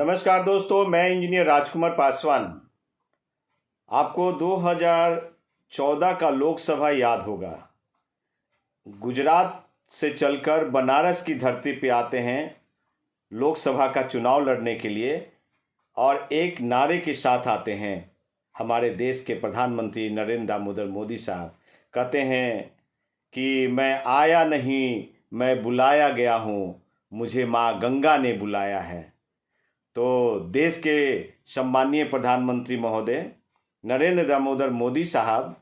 नमस्कार दोस्तों, मैं इंजीनियर राजकुमार पासवान। आपको 2014 का लोकसभा याद होगा। गुजरात से चलकर बनारस की धरती पे आते हैं लोकसभा का चुनाव लड़ने के लिए और एक नारे के साथ आते हैं। हमारे देश के प्रधानमंत्री नरेंद्र दामोदर मोदी साहब कहते हैं कि मैं आया नहीं, मैं बुलाया गया हूँ, मुझे माँ गंगा ने बुलाया है। तो देश के सम्मानीय प्रधानमंत्री महोदय नरेंद्र दामोदर मोदी साहब,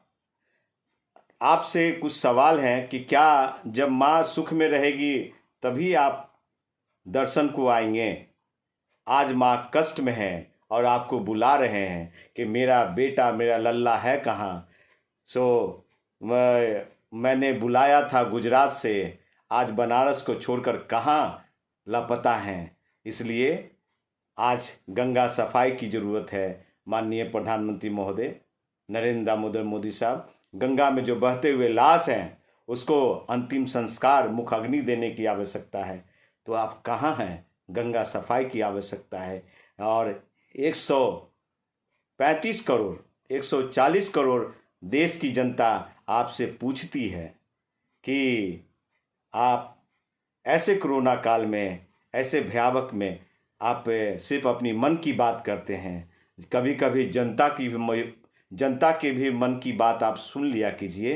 आपसे कुछ सवाल हैं कि क्या जब माँ सुख में रहेगी तभी आप दर्शन को आएंगे? आज माँ कष्ट में है और आपको बुला रहे हैं कि मेरा बेटा, मेरा लल्ला है कहाँ। मैंने बुलाया था गुजरात से, आज बनारस को छोड़कर कहाँ लापता हैं। इसलिए आज गंगा सफाई की ज़रूरत है। माननीय प्रधानमंत्री महोदय नरेंद्र दामोदर मोदी साहब, गंगा में जो बहते हुए लाश हैं उसको अंतिम संस्कार, मुख अग्नि देने की आवश्यकता है। तो आप कहाँ हैं? गंगा सफाई की आवश्यकता है। और 135 करोड़ 140 करोड़ देश की जनता आपसे पूछती है कि आप ऐसे कोरोना काल में, ऐसे भयावह में आप सिर्फ अपनी मन की बात करते हैं। कभी कभी जनता के भी मन की बात आप सुन लिया कीजिए,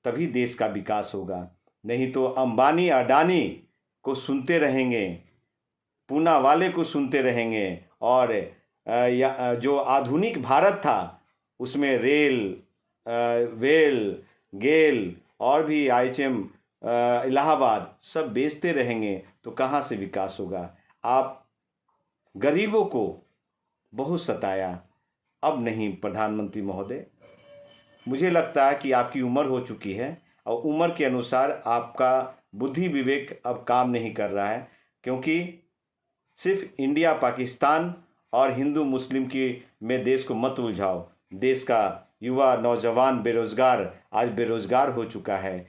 तभी देश का विकास होगा। नहीं तो अंबानी अडानी को सुनते रहेंगे, पूना वाले को सुनते रहेंगे और जो आधुनिक भारत था उसमें रेल, वेल, गेल और भी IHM, इलाहाबाद सब बेचते रहेंगे तो कहाँ से विकास होगा। आप गरीबों को बहुत सताया, अब नहीं प्रधानमंत्री महोदय। मुझे लगता है कि आपकी उम्र हो चुकी है और उम्र के अनुसार आपका बुद्धि विवेक अब काम नहीं कर रहा है, क्योंकि सिर्फ इंडिया पाकिस्तान और हिंदू मुस्लिम की में देश को मत उलझाओ। देश का युवा नौजवान बेरोजगार आज बेरोजगार हो चुका है।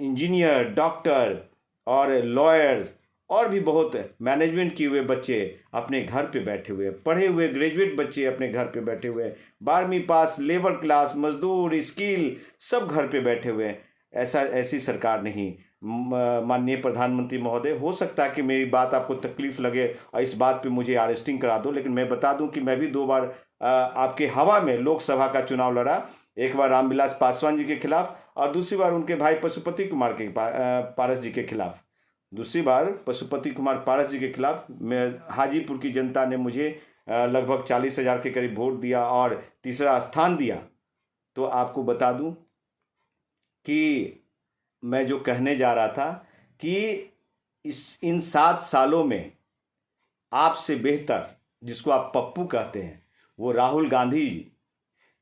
इंजीनियर, डॉक्टर और लॉयर्स और भी बहुत मैनेजमेंट किए हुए बच्चे अपने घर पे बैठे हुए, पढ़े हुए ग्रेजुएट बच्चे अपने घर पे बैठे हुए, 12वीं पास, लेबर क्लास, मजदूर, स्किल सब घर पे बैठे हुए। ऐसी सरकार नहीं। माननीय प्रधानमंत्री महोदय, हो सकता है कि मेरी बात आपको तकलीफ लगे और इस बात पे मुझे अरेस्टिंग करा दो, लेकिन मैं बता दूं कि मैं भी 2 बार आपके हवा में लोकसभा का चुनाव लड़ा। एक बार रामविलास पासवान जी के खिलाफ और दूसरी बार उनके भाई पशुपति कुमार के पारस जी के खिलाफ। दूसरी बार पशुपति कुमार पारस जी के खिलाफ मैं हाजीपुर की जनता ने मुझे लगभग 40,000 के करीब वोट दिया और तीसरा स्थान दिया। तो आपको बता दूं कि मैं जो कहने जा रहा था कि इन 7 सालों में आपसे बेहतर, जिसको आप पप्पू कहते हैं, वो राहुल गांधी जी।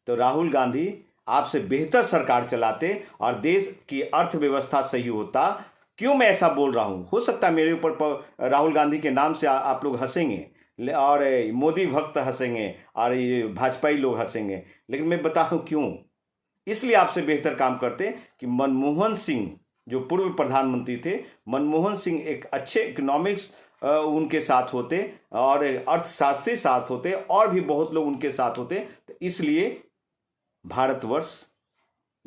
तो राहुल गांधी आपसे बेहतर सरकार चलाते और देश की अर्थव्यवस्था सही होता। क्यों मैं ऐसा बोल रहा हूँ? हो सकता है मेरे ऊपर राहुल गांधी के नाम से आप लोग हंसेंगे और मोदी भक्त हंसेंगे और ये भाजपाई लोग हंसेंगे, लेकिन मैं बता दूं क्यों। इसलिए आपसे बेहतर काम करते कि मनमोहन सिंह जो पूर्व प्रधानमंत्री थे, मनमोहन सिंह एक अच्छे इकोनॉमिक्स उनके साथ होते और अर्थशास्त्री साथ होते और भी बहुत लोग उनके साथ होते, तो इसलिए भारतवर्ष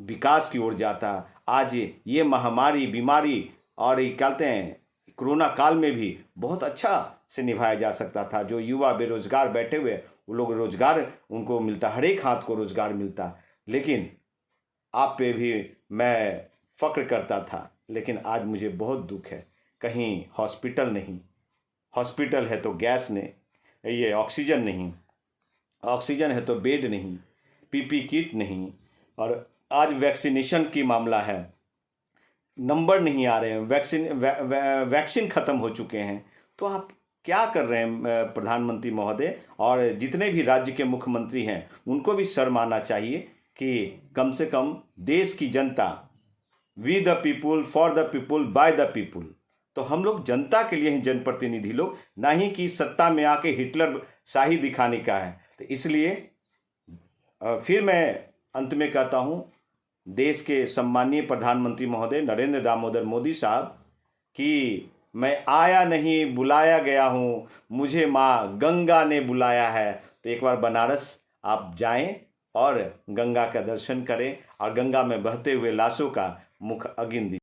विकास की ओर जाता। आज ये महामारी, बीमारी और ये कहते हैं कोरोना काल में भी बहुत अच्छा से निभाया जा सकता था। जो युवा बेरोजगार बैठे हुए वो लोग रोजगार उनको मिलता, हर एक हाथ को रोजगार मिलता। लेकिन आप पे भी मैं फक्र करता था, लेकिन आज मुझे बहुत दुख है। कहीं हॉस्पिटल नहीं, हॉस्पिटल है तो गैस नहीं, ये ऑक्सीजन नहीं, ऑक्सीजन है तो बेड नहीं, PP किट नहीं, और आज वैक्सीनेशन की मामला है, नंबर नहीं आ रहे हैं, वैक्सीन खत्म हो चुके हैं। तो आप क्या कर रहे हैं प्रधानमंत्री महोदय? और जितने भी राज्य के मुख्यमंत्री हैं उनको भी शर्म आना चाहिए कि कम से कम देश की जनता, we the people, for the people, by the people. तो हम लोग जनता के लिए ही जनप्रतिनिधि लोग, ना ही कि सत्ता में आके हिटलर शाही दिखाने का है। तो इसलिए फिर मैं अंत में कहता हूं, देश के सम्मानीय प्रधानमंत्री महोदय नरेंद्र दामोदर मोदी साहब की मैं आया नहीं बुलाया गया हूँ, मुझे माँ गंगा ने बुलाया है। तो एक बार बनारस आप जाएं और गंगा का दर्शन करें और गंगा में बहते हुए लाशों का मुख अगिन दीजिए।